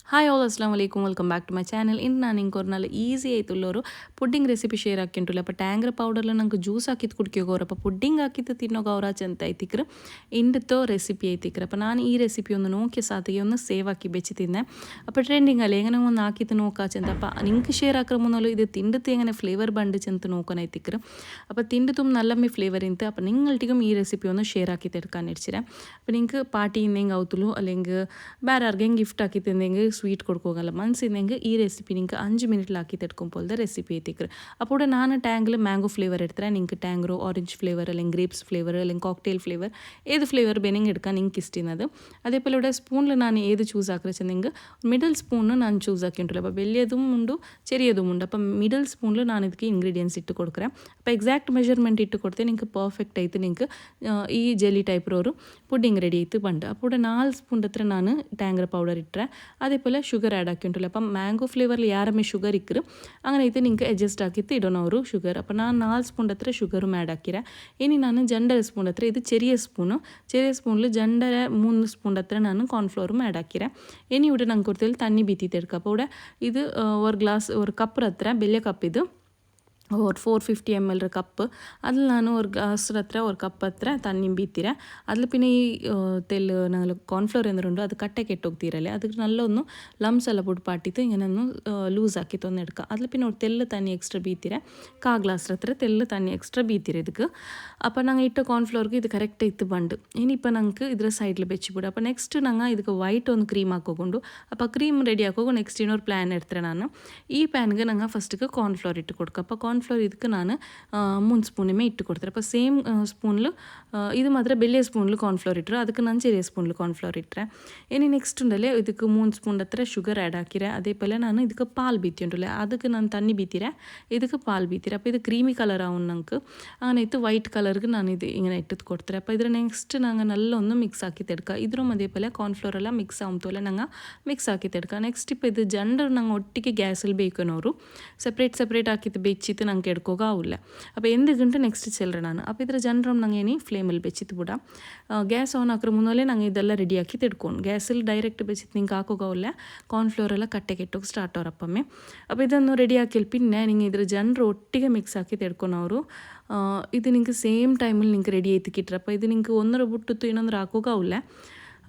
Hi all ಅಸ್ಲಾಂ ವಲೈಕುಮ್ welcome back to my channel. ಇನ್ನು ನಾನು ಹಿಂಗೆ ನಾಳೆ ಈಸಿ ಆಯ್ತುಲ್ಲವರು ಪುಡ್ಡಿಂಗ್ ರೆಸಿಪಿ ಶೇರ್ ಹಾಕಿಂಟುಲ್ಲ ಅಪ್ಪ ಟ್ಯಾಂಗ್ರ ಪೌಡರ್ಲ ನಂಗೆ ಜ್ಯೂಸ್ ಹಾಕಿದ್ದು ಕುಡ್ಕೋರಪ್ಪ ಪುಡ್ಡಿಂಗ್ ಹಾಕಿದ್ದು ತಿನ್ನೋಗ ಅವರಾಚೆ ಅಂತ ಐತಿಕ್ರು ಇಂಡತ್ತೋ ರೆಸಿಪಿ ಐತಿಕ್ರಪ್ಪ ನಾನು ಈ ರೆಸಿಪಿ ಒಂದು ನೋಕೆ ಸಾತಿಗೆ ಒಂದು ಸೇವ್ ಹಾಕಿ ಬೆಚ್ಚಿ ತಿಂದೆ ಅಪ್ಪ ಟ್ರೆಂಡಿಂಗ್ ಅಲ್ಲಿ ಹೆಂಗನೆ ಒಂದು ಹಾಕಿದ್ದು ನೋಕಾಚೆ ಅಂತಪ್ಪ ನಿಂಗೆ ಶೇರ್ ಹಾಕ್ರ ಮುನ್ನಲು ಇದು ತಿಂಡತ್ತು ಹೆಂಗನೆ ಫ್ಲೇವರ್ ಬಂಡಿച്ച് ಅಂತ ನೋಕೋನ ಐತಿಕ್ರು അപ്പോൾ തിൻ്റെ തും നല്ല മീ ഫ്ലേവർ ഇൻത്ത് അപ്പോൾ നിങ്ങൾട്ടിക്കും ഈ റെസിപ്പി ഒന്ന് ഷെയർ ആക്കി എടുക്കാൻ ഇടിച്ചിരാം അപ്പോൾ നിങ്ങൾക്ക് പാർട്ടി ഇന്നെങ്കിൽ ഔത്തുള്ളൂ അല്ലെങ്കിൽ ಬೇರೆ ಯಾರಿಗೆಂಗೆ ಗಿಫ್ಟ್ ಹಾಕಿ ತಿಂದೆಂಗೆ ಸ್ವೀಟ್ ಕೊಡ್ಕೋಗಲ್ಲ ಮನ್ಸಿಂದೆಂಗೆ ಈ ರೆಸಿಪಿ ನಿಂಗೆ 5 ಮಿನಿಟ್ಲಿ ಹಾಕಿ ತೆಡ್ಕೊಂಬೋಲ್ದ ರೆಸಿಪಿ ಐತಿಕ್ರು ಅಪ್ಪೂಡ ನಾನು ಟ್ಯಾಂಗ್ಲು ಮ್ಯಾಂಗೋ ಫ್ಲೇವರ್ ಇಡ್ತಾರೆ ನಿಂಗೆ ಟ್ಯಾಂಗ್ರೋ ಆರೆಂಜ್ ಫ್ಲೇವರ್ അല്ലെങ്കിൽ ಗ್ರೇಪ್ಸ್ ഫ്ലേവർ അല്ലെങ്കിൽ കോക്ടെയിൽ ഫ്ലേവർ ഏത് ഫ്ലേവർ ಬೇನೆಂಗೆ എടുക്കാൻ ನಿಂಗೆ ഇഷ്ടന്നത് അതേപോലെ ഇവിടെ സ്പൂണിൽ ನಾನು ഏത് ചൂസ് ആക്കിച്ചെന്നെങ്കിൽ മിഡിൽ സ്പൂണ് ನಾನು ಚೂಸ್ ಹಾಕಿಂಟಲ್ಲ അപ്പോൾ വലിയതും ಉಂಟು ചെറിയതും ഉണ്ട് അപ്പോൾ മിഡിൽ ಸ್ಪೂನ್ಲು ನಾನು ಇದಕ್ಕೆ ಇಂಗ್ರೀಡಿಯೆಂಟ್ಸ್ ಇಟ್ಟು ಕೊಡ್ಕರೆ അപ്പോൾ ಎಕ್ಸಾಕ್ಟ್ ಮೆಜರ್ಮೆಂಟ್ ಇಟ್ಟು ಕೊಡ್ತೆ ನಿಂಗೆ ಪರ್ಫೆಕ್ಟ್ ಆಯ್ತು ನಿಂಗೆ ಈ ಜೆಲ್ಲಿ ಟೈಪ್ ರೋರು പുഡിംഗ് റെഡി ആയിട്ട് പണ്ട് അപ്പോൾ ഇവിടെ 4 സ്പൂൺ അത്ര ഞാൻ ടാങ്കർ പൗഡർ ഇട്ടേ അതേപോലെ ഷുഗർ ആഡ് ആക്കിയിട്ടുണ്ടല്ലോ അപ്പം മാംഗോ ഫ്ലേവറിൽ യാരമേ ഷുഗർ ഇക്കറ് അങ്ങനെ ഇത് നിങ്ങൾക്ക് അഡ്ജസ്റ്റ് ആക്കിയിട്ട് ഇടണം ഒരു ഷുഗർ അപ്പോൾ ഞാൻ 4 സ്പൂൺ അത്ര ഷുഗറും ആഡ് ആക്കിരെ ഇനി ഞാൻ 2.5 സ്പൂൺ അത്ര ഇത് ചെറിയ സ്പൂണിൽ 2.5-3 സ്പൂൺ അത്ര ഞാൻ കോൺഫ്ലോറും ആഡ് ആക്കിരെ ഇനി ഇവിടെ നമുക്ക് കുറച്ച് തണ്ണി ബീത്തിയിട്ട് എടുക്കാം അപ്പോൾ ഇവിടെ ഇത് ഒരു ഗ്ലാസ് ഒരു കപ്പ് അത്ര വലിയ കപ്പ് ഇത് ஒரு 450 ml கப்பு அதில் நான் ஒரு ഗ്ലാസ് ಹತ್ರ ஒரு ಕಪ್ ಹತ್ರ ತಣ್ಣಿ ಬೀತೀರ അതിൽ പിന്നെ ഈ തെല്ല് ഞങ്ങൾ കോൺഫ്ലോർ എന്നിട്ടുണ്ട് അത് കട്ട കെട്ടോಗ್ತೀರല്ലേ ಅದಕ್ಕೆ നല്ല ഒന്ന് ലംസ് ಎಲ್ಲ പൊടി പാട്ടിട്ട് ഇങ്ങനെ ഒന്ന് ലൂസ് ആക്കി തന്നെ എടുക്കുക അതിൽ പിന്നെ ഒരു തെല്ല് തണ്ണി എക്സ്ട്രാ ബീത്തിര ഗ്ലാസ് ಹತ್ರ തെല്ല് തണ്ണി എക്സ്ട്രാ ബീത്തിര ಇದಕ್ಕೆ അപ്പോൾ ഞങ്ങൾ ഇട്ട കോൺഫ്ലോർക്ക് ഇത് കറക്റ്റ് ഇತ್ತು ಬಂದು ഇനിയിപ്പോൾ ഞങ്ങൾക്ക് ಇದರ ಸೈಡ್ಲಿ ಬೆಚ್ಚಿಬಿಡು അപ്പോൾ ನೆಕ್ಸ್ಟ್ ഞങ്ങൾ ಇದಕ್ಕೆ ವೈಟ್ ಒಂದು ಕ್ರೀಮ್ ಹಾಕೋಕೊಂಡು അപ്പോൾ ಕ್ರೀಮ್ ರೆಡಿ ಹಾಕೋಗು ನೆಕ್ಸ್ಟ್ ಇನ್ನೊಂದು ಪ್ಲ್ಯಾನ್ ಇಡ್ತಾರೆ ನಾನು ಈ ಪ್ಯಾನ್ಗೆ ഞങ്ങൾ ಫಸ್ಟಿಗೆ ಕಾರ್ನ್ಫ್ಲೋರ್ ಇಟ್ಟು കൊടുക്കുക അപ്പോൾ ಕಾರ್ನ್ಫ್ಲೋರ್ ಇದಕ್ಕೆ ನಾನು 3 ಸ್ಪೂನೇ ಇಟ್ಟು ಕೊಡ್ತಾರೆ അപ്പോൾ ಸೇಮ್ ಸ್ಪೂನ್ಲು ಇದು ಮಾತ್ರ ಬೆಳ್ಳಿಯ ಸ್ಪೂನ್ಲು ಕಾರ್ನ್ಫ್ಲೋರ್ ಇಟ್ಟರು ಅದಕ್ಕೆ ನಾನು ചെറിയ ಸ್ಪೂನ್ಲು ಕಾರ್ನ್ಫ್ಲೋರ್ ಇಟ್ಟರೆ ഇനി നെക്സ്റ്റ് ഉണ്ടല്ലേ ಇದಕ್ಕೆ 3 ಸ್ಪೂನ್ ಹತ್ರ ಶುಗರ್ ಆ್ಯಡ್ ಹಾಕಿರೆ അതേപോലെ ನಾನು ಇದಕ್ಕೆ പാൽ ബീത്തിയുണ്ടല്ലേ ಅದಕ್ಕೆ ನಾನು ತಣ್ಣಿ ബീത്തിരെ ಇದಕ್ಕೆ പാൽ ബീത്തിരെ അപ്പോൾ ഇത് ക്രീമി കളർ ആവും നമുക്ക് അങ്ങനെ ഇത് വൈറ്റ് കളർക്ക് ನಾನು ഇത് ഇങ്ങനെ ഇട്ട് കൊടുത്തരെ അപ്പോൾ ಇದರ നെക്സ്റ്റ് ഞങ്ങൾ നല്ല ഒന്ന് മിക്സ് ആക്കി തെടുക്കുക ഇതിലും അതേപോലെ കോൺഫ്ലോർ എല്ലാം മിക്സ് ആവുമ്പോൾ ഞങ്ങൾ മിക്സ് ആക്കി തെടുക്കുക നെക്സ്റ്റ് ഇപ്പോൾ ഇത് ജണ്ടർ ഞങ്ങൾ ഒട്ടിക്ക് ഗ്യാസിൽ ಬೇಯ್ಕೊನೋರು ಸಪ್ರೇಟ್ ಹಾಕಿತ್ತು ಬೆಚ್ಚಿತ್ತು ನಂಗೆ ಎಡ್ಕೋಗಾವಿಲ್ಲ അപ്പോൾ എന്തുകൊണ്ട് നെക്സ്റ്റ് ചെല്ലറ ನಾನು അപ്പോൾ ಇದರ ಜನರಮ್ ನಂಗೆ ಏನಿ ಫ್ಲೇಮಲ್ಲಿ ಬೆಚ್ಚಿತ್ತು ಬಿಡ ಗ್ಯಾಸ್ ಆನ್ ಹಾಕ್ರ ಮುನ್ನಲೇ ನಂಗೆ ಇದೆಲ್ಲ ರೆಡಿ ಹಾಕಿ ತಿಡ್ಕೊಂಡು ಗ್ಯಾಸಲ್ಲಿ ಡೈರೆಕ್ಟ್ ಬೆಚ್ಚಿತ್ತು ನಿಂಗೆ ಹಾಕೋಗಾವಿಲ್ಲ ಕಾರ್ನ್ಫ್ಲೋರ್ ಎಲ್ಲ ಕಟ್ಟೆ ಕೆಟ್ಟೋಗಿ ಸ್ಟಾರ್ಟ್ ಅವರಪ್ಪಮ್ಮೆ അപ്പോൾ ಇದನ್ನು ರೆಡಿ ಹಾಕಿಲ್ പിന്നെ ನಿಂಗೆ ಇದರ ಜನರು ಒಟ್ಟಿಗೆ ಮಿಕ್ಸ್ ಹಾಕಿ ತೆಡ್ಕೊನವರು ഇത് നിങ്ങൾക്ക് സെയിം ടൈമിൽ നിങ്ങൾക്ക് റെഡി ആയിട്ട് കിട്ടും അപ്പോൾ ഇത് നിങ്ങൾക്ക് ഒന്നര ಬಿಟ್ಟು ಇನ್ನೊಂದರ ಹಾಕೋಗಾವಿಲ್ಲ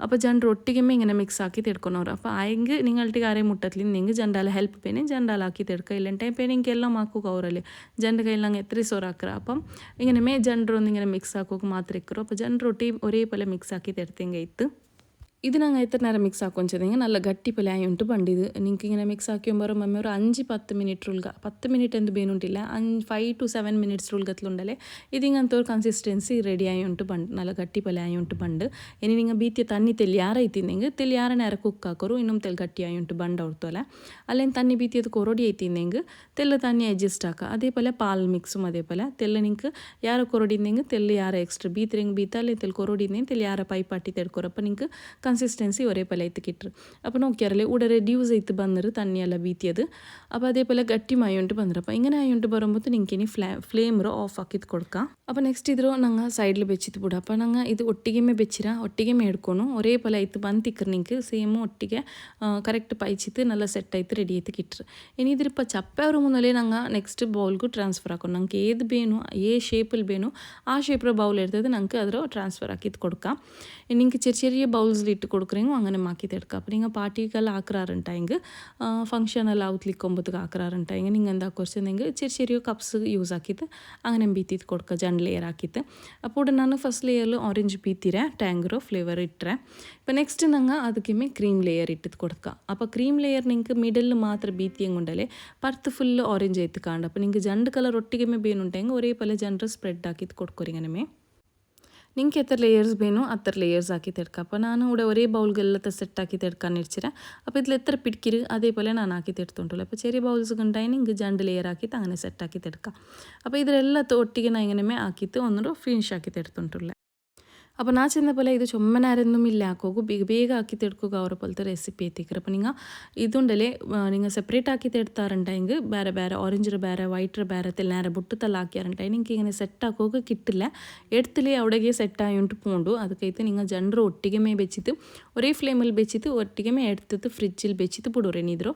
അപ്പോൾ ಜನರು ಒಟ್ಟಿಗೆಮ್ಮೆ ഇങ്ങനെ മിക്സ് ആക്കി ತೆಡ್ಕೊನವ್ರು അപ്പോൾ ಆಯ್ಗೆ ನಿಂಗಳ್ಟಿಗೆ ಆರೇ ಮುಟ್ಟತ್ಲಿ ನಿಂಗೆ ಜಂಡಾಲ ಹೆಲ್ಪ್ പേനെ ജണ്ടാൽ ആക്കി തെടുക്കുക ഇല്ലണ്ടേ പേനെ എനിക്ക് എല്ലാം ആക്കുക അവരല്ലേ ജൻ്റെ കയ്യിൽ അങ്ങ് എത്ര സോറാക്കുക അപ്പം ഇങ്ങനെ മേ ജണ്ടറൊന്നും ഇങ്ങനെ മിക്സ് ആക്കുക മാത്രമേ ഇക്കറോ അപ്പോൾ ജണ്ടറൊട്ടി ഒരേപോലെ മിക്സ് ആക്കി തെടുത്തെങ്കിൽ ഇത്ത് ഇത് ഞങ്ങൾ എത്ര നേരം മിക്സ് ആക്കുവെച്ചതെങ്കിൽ നല്ല ഗട്ടി പോലെ ആയിട്ട് പണ്ട് ഇത് നിങ്ങൾക്ക് ഇങ്ങനെ മിക്സ് ആക്കിയുമ്പോൾ മമ്മ ഒരു 5-10 മിനിറ്റ് ഉൾക 10 മിനിറ്റ് എന്ത് ಬೇನುಂಟಿಲ್ಲ 5 to 7 minutes ഉൾಗತ್ലുണ്ടല്ലേ ഇതിങ്ങനത്തെ ഒരു കൺസിസ്റ്റൻസി റെഡി ആയിട്ട് പണ്ട് നല്ല ಗಟ್ಟಿ പോലെ ആയിട്ട് പണ്ട് ഇനി നിങ്ങൾ ബീത്തിയ തന്നി തെല്ലിയാറ ಐತಿಂದೆಂಗೆ തെല്ലിയാറ നേರ ಕುಕ್ ಹಾಕೋರು ಇನ್ನೊಂದು ತೆಲ್ ಗಟ್ಟಿ ಆയിട്ട് ಬಂಡ ಅವ್ರ್ತೋಲ್ಲ ಅಲ್ಲೇನು ತನ್ನಿ ಬೀತಿಯದು ಕೊರಡಿ ಐತಿಂದೆಂಗೆ ತೆಲ್ಲ ತನ್ನಿ ಅಡ್ಜಸ್ಟ್ ಹಾಕ അതേപോലെ പാൽ മിക്സും അതേപോലെ തെല്ല നിങ്ങൾക്ക് ಯಾರ ಕೊರಡಿಂದೆಂಗೆ ತೆಲ್ಲ ಯಾರ ಎಕ್ಸ್ಟ್ರಾ ಬೀತ್ರೆಂಗೆ ಬೀತಲ್ಲಿ ತೆಲ್ ಕೊರಡಿಂದೆಂಗೆ ತೆಲ್ಲ ಯಾರ ಪೈಪಾಟಿ ತೆಡ್ಕೊರಪ್ಪ നിങ്ങൾക്ക് കൺസിസ്റ്റൻസി ഒരേപോലെ ആയിട്ട് കിട്ടും അപ്പോൾ നോക്കിയാറല്ലേ ഇവിടെ റെഡ്യൂസ് ആയിട്ട് വന്നിട്ട് തന്നെയല്ല ബീത്തിയത് അപ്പോൾ അതേപോലെ ഗട്ടിമായോണ്ട് വന്നിട്ട് അപ്പോൾ ഇങ്ങനെ ആയോണ്ട് വരുമ്പോൾ നിങ്ങൾക്ക് ഇനി ഫ്ലെയിമർ ഓഫ് ആക്കിയിട്ട് കൊടുക്കാം അപ്പോൾ നെക്സ്റ്റ് ഇതിರೋ ഞങ്ങൾ സൈഡിൽ വെച്ചിട്ട് ಬಿಡು അപ്പോൾ ഞങ്ങൾ ಇದು ಒಟ್ಟಿಗೆಮೆ ಬೆಚ್ಚಿರ ಒಟ್ಟಿಗೆಮೆ ಹಿಡ್ಕೊಂಡು ഒരേപോലെ ಆಯ್ತು ಬಂತಿಕ್ಕರು നിങ്ങൾക്ക് ಸೇಮ್ ಒಟ್ಟಿಗೆ ಕರೆಕ್ಟ್ ಪೈಚಿತ್ತು നല്ല സെറ്റ് ആയിട്ട് റെഡി ആയിട്ട് കിട്ടും ഇനി ഇതിപ്പോൾ ചപ്പ ഒരു മുന്നലേ ഞങ്ങൾ നെക്സ്റ്റ് ബൗൾക്ക് ട്രാൻസ്ഫർ ആക്കും ഞങ്ങൾക്ക് ഏത് ಬೇನು ഏ ഷേപ്പിൽ ಬೇನು ആ ഷേപ്പിൽ ബൗൾ എടുത്തത് ഞങ്ങൾക്ക് അതിൽ ട്രാൻസ്ഫർ ആക്കിയിട്ട് കൊടുക്കാം നിങ്ങൾക്ക് ചെറിയ ചെറിയ ബൗൾസിൽ ഇട്ട് കൊടുക്കുറെങ്കിൽ അങ്ങനെ മാക്കി തെടുക്കുക അപ്പോൾ നിങ്ങൾ പാർട്ടിക്കെല്ലാം ആക്കാറുണ്ടായെങ്കിൽ ഫംഗ്ഷനെല്ലാം ഔത്ലിക്കൊമ്പത്തേക്ക് ആക്കാറുണ്ടായെങ്കിൽ നിങ്ങൾ എന്താ കുറച്ചെങ്കിൽ ചെറിയ ചെറിയ കപ്സ് യൂസ് ആക്കിയിട്ട് അങ്ങനെ ബീത്തിട്ട് കൊടുക്കുക ജണ്ട് ലെയർ ആക്കിയിട്ട് അപ്പോൾ ഇവിടെ ನಾನು ಫಸ್ಟ್ ಲೇಯರ್ಲು ಆರೆಂಜ್ ಬೀತಿರೆ ಟ್ಯಾಂಗ್ರೋ ಫ್ಲೇವರ್ ಇಟ್ಟರೆ ഇപ്പോൾ നെക്സ്റ്റ് ഞങ്ങൾ ಅದಕ್ಕೆ ಕ್ರೀಮ್ ಲೇಯರ್ ಇಟ್ಟಿದ್ದು കൊടുക്കുക അപ്പോൾ ಕ್ರೀಮ್ ಲೇಯರ್ നിങ്ങൾക്ക് മിഡിൽ മാത്രം ബീത്തിയും കൊണ്ടല്ലേ പർത്ത് ഫുള്ള് ഓറഞ്ച് ആയിട്ട് കാണും അപ്പോൾ നിങ്ങൾക്ക് ജണ്ട് കളർ ഒട്ടിಗೆമೆ ಬೇನುಂಟೆಂಗೆ ഒരേപോലെ ജണ്ട് ಸ್ಪ್ರೆಡ್ ആക്കിയിട്ട് കൊടുക്കുറി ഇങ്ങനെ നിങ്ങൾക്ക് എത്ര ലെയേഴ്സ് ಬೇನು അത്ര ലെയേഴ്സ് ആക്കി തെടുക്കുക അപ്പോൾ ನಾನು ഇവിടെ ഒരേ ബൗൾಗೆಲ್ಲ സെറ്റ് ആക്കി തെടുക്കാൻ ഇടിച്ചിര അപ്പോൾ ഇതിൽ എത്ര പിടിക്കിര് അതേപോലെ ನಾನು ആക്കി തെടുത്തുണ്ടല്ലോ അപ്പോൾ ചെറിയ ബൗൾസ് ഉണ്ടായി നിങ്ങൾക്ക് ജണ്ട് ലെയർ ആക്കിയിട്ട് അങ്ങനെ സെറ്റ് ആക്കി തെടുക്കുക അപ്പോൾ ഇതിലെല്ലാം ഒട്ടിಗೆ ನಾನು ഇങ്ങനെ ആക്കിയിട്ട് ഒന്നുകൂടെ ഫിനിഷ് ആക്കി തെടുത്തുണ്ടല്ലോ അപ്പോൾ ನಾ ಚೆಂದಪಲ ಇದು ചുമ്മനാരൊന്നും ഇല്ല ആക്കോകു ಬೇಗ ആക്കി ತೆಡ್ಕೋಗ ಅವರ ಪಲ್ತ ರೆಸಿಪಿ ಐತಿಕ್ರ അപ്പോൾ നിങ്ങൾ ഇതുണ്ടല്ലേ നിങ്ങൾ സെപ്പറേറ്റ് ആക്കി തെടുത്താറുണ്ടെങ്കിൽ ಬೇರೆ ಬೇರೆ ഓറഞ്ച് ಬೇರೆ വൈറ്റ് ಬೇರೆ തെല്ലാര ബുട്ടത്തെല്ലാം ആക്കിയാറുണ്ടായി നിങ്ങൾക്ക് ഇങ്ങനെ സെറ്റ് ആക്കോക കിട്ടില്ല എടുത്തില്ലേ അവിടേക്ക് സെറ്റായിട്ട് പോണ്ടു ಅದಕ್ಕೈತೆ നിങ്ങൾ ಜನರು ಒಟ್ಟಿಗೆ ಬೆಚ್ಚಿತ್ತು ഒരേ ಫ್ಲೇಮಲ್ಲಿ ಬೆಚ್ಚಿತ್ತು ಒಟ್ಟಿಗೆ എടുത്തിട്ട് ಫ್ರಿಜ್ಜಿൽ ಬೆಚ್ಚಿತ್ತು ಬಿಡೋರೇನಿದ್ರು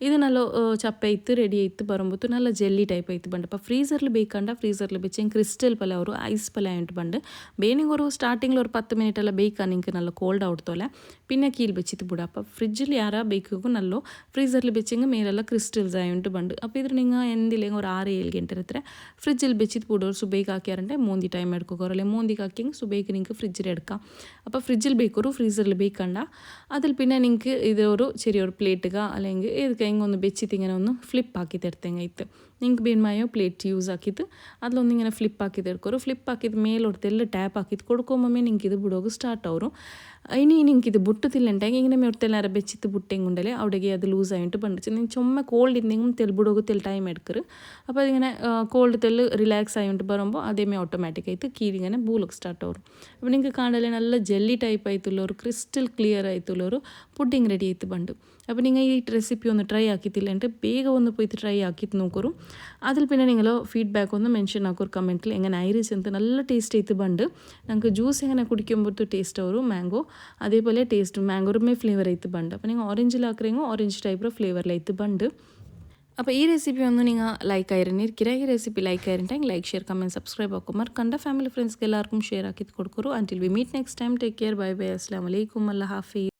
ಇದು നല്ല ಚಪ್ಪ ಇತ್ತು ರೆಡಿ ಆಯ್ತು ಬರುമ്പോൾ നല്ല ಜೆಲ್ಲಿ ಟೈಪ್ ಆಯ್ತು ಬಂಡು അപ്പോൾ ഫ്രീസറിൽ ಬೇಕಂಡ ಫ್ರೀಸറിൽ വെച്ച് ക്രിസ്റ്റൽ പല ഒരു ഐസ് പല ആയിട്ട് ಬಂಡು ಬೇನಿಗೆ ഒരു സ്റ്റാർട്ടിങ്ങിൽ ഒരു 10 മിനിറ്റ് എല്ലാം ಬೇಯ್ക്കാൻ നിങ്ങൾക്ക് നല്ല കോൾഡ് ആവത്തോലെ പിന്നെ കീൽ വെച്ചിട്ട് ಬಿಡ അപ്പോൾ ഫ്രിഡ്ജിൽ ಯಾರ ಬೇಕಗೂ നല്ല ഫ്രീസറിൽ വെച്ചെങ്കിൽ മേലെല്ലാം ക്രിസ്റ്റൽസ് ആയിട്ട് ಬಂಡು അപ്പോൾ ഇത് നിങ്ങൾ എന്തില്ലെങ്കിൽ ഒരു 6-7 ಗಂಟೆ ಹತ್ರ ഫ്രിഡ്ജിൽ വെച്ചിട്ട് ಬಿಡೋರು സുബൈക്ക് ആക്കിയാറുണ്ട് മൂന്തി ടൈം എടുക്കുകയല്ലേ മൂന്തിക്ക് ആക്കിയെങ്കിൽ സുബൈക്ക് നിങ്ങൾക്ക് ഫ്രിഡ്ജിൽ എടുക്കാം അപ്പോൾ ഫ്രിഡ്ജിൽ ಬೇಕರು ഫ്രീസറിൽ ಬೇಕಂಡ അതിൽ പിന്നെ നിങ്ങൾക്ക് ഇതൊരു ചെറിയൊരു പ്ലേറ്റുക അല്ലെങ്കിൽ ഏതൊക്കെ ഒന്ന് വെച്ചിട്ട് ഇങ്ങനെ ഒന്ന് ഫ്ലിപ്പ് ആക്കി തരുത്തെങ്ങായിട്ട് നിങ്ങൾക്ക് ಬೇನ್ಮಾಯೋ ಪ್ಲೇಟ್ ಯೂಸ್ ಹಾಕಿದ್ದು അതിലൊന്നിങ്ങനെ ഫ്ലിപ്പ് ആക്കി എടുക്കും ഫ്ലിപ്പ് ആക്കിയത് മേലോടത്തെല്ലാം ಟ್ಯಾಪ್ ಹಾಕಿದ್ದು കൊടുക്കുമ്പോൾ നിങ്ങൾക്ക് ഇത് ಬಿಡೋದು ಸ್ಟಾರ್ಟ್ ಅವರು ഇനി നിങ്ങൾക്ക് ഇത് ബുട്ടത്തില്ലുണ്ടെങ്കിൽ ഇങ്ങനെ മേടത്തെല്ലാം വെച്ചിട്ട് ബുട്ടെങ്കുണ്ടല്ലേ അവിടേക്ക് അത് ലൂസ് ആയിട്ട് പണ്ടിച്ച് നിങ്ങൾ ചുമ്മ കോൾഡ് ഇന്നെങ്കിലും തെൽബിടുക തെൽ ടൈം എടുക്കറ് അപ്പോൾ അതിങ്ങനെ കോൾഡ് തെല്ല് റിലാക്സ് ആയിട്ട് വരുമ്പോൾ അതേമേ ഓട്ടോമാറ്റിക്കായിട്ട് കീഴിങ്ങനെ ബൂലൊക്കെ സ്റ്റാർട്ട് ആവും അപ്പോൾ നിങ്ങൾക്ക് കാണാൻ നല്ല ജെല്ലി ടൈപ്പ് ആയിട്ടുള്ള ഒരു ക്രിസ്റ്റൽ ക്ലിയർ ആയിട്ടുള്ള ഒരു പുഡിങ് റെഡി ആയിട്ട് പണ്ട് അപ്പോൾ നിങ്ങൾ ഈ റെസിപ്പി ഒന്ന് ട്രൈ ആക്കിയിട്ടില്ലെങ്കിൽ ಬೇಗ ഒന്ന് പോയിട്ട് ട്രൈ ആക്കിയിട്ട് നോക്കൂ അതിൽ പിന്നെ നിങ്ങൾ ഫീഡ്ബാക്ക് ഒന്ന് മെൻഷൻ ആക്കും കമൻറ്റിൽ എങ്ങനെ ആയിരിച്ചു ಅಂತ നല്ല ടേസ്റ്റ് ആയിട്ട് ಬಂಡು നമുക്ക് ജ്യൂസ് എങ്ങനെ കുടിക്കുമ്പോൾ ടേസ്റ്റ് ആവും ಮ್ಯಾಂಗೋ അതേപോലെ ടേസ്റ്റ് ಮ್ಯಾಂಗೋರುമೇ ಫ್ಲೇವರ್ ಆಯ್ತು ಬಂಡು അപ്പോൾ നിങ്ങൾ ഓറഞ്ചിൽ ആക്കുറെങ്കിൽ ഓറഞ്ച് ടൈപ്പ് ഫ്ലേവറിലായിട്ട് ಬಂಡು അപ്പോൾ ഈ റെസിപ്പി ഒന്ന് നിങ്ങൾ ലൈക്ക് ആയിരുന്നിരിക്കുക ഈ റെസിപ്പി ലൈക്ക് ആയിരുന്നെങ്കിൽ ലൈക്ക് ഷെയർ കമൻറ്റ് സബ്സ്ക്രൈബ് ആക്കും മറക്കണ്ട ഫാമിലി ഫ്രണ്ട്സ്ಗೆ എല്ലാവർക്കും ഷെയർ ആക്കി കൊടുക്കൂ until we meet next time take care bye bye assalamu alaikum allah hafiz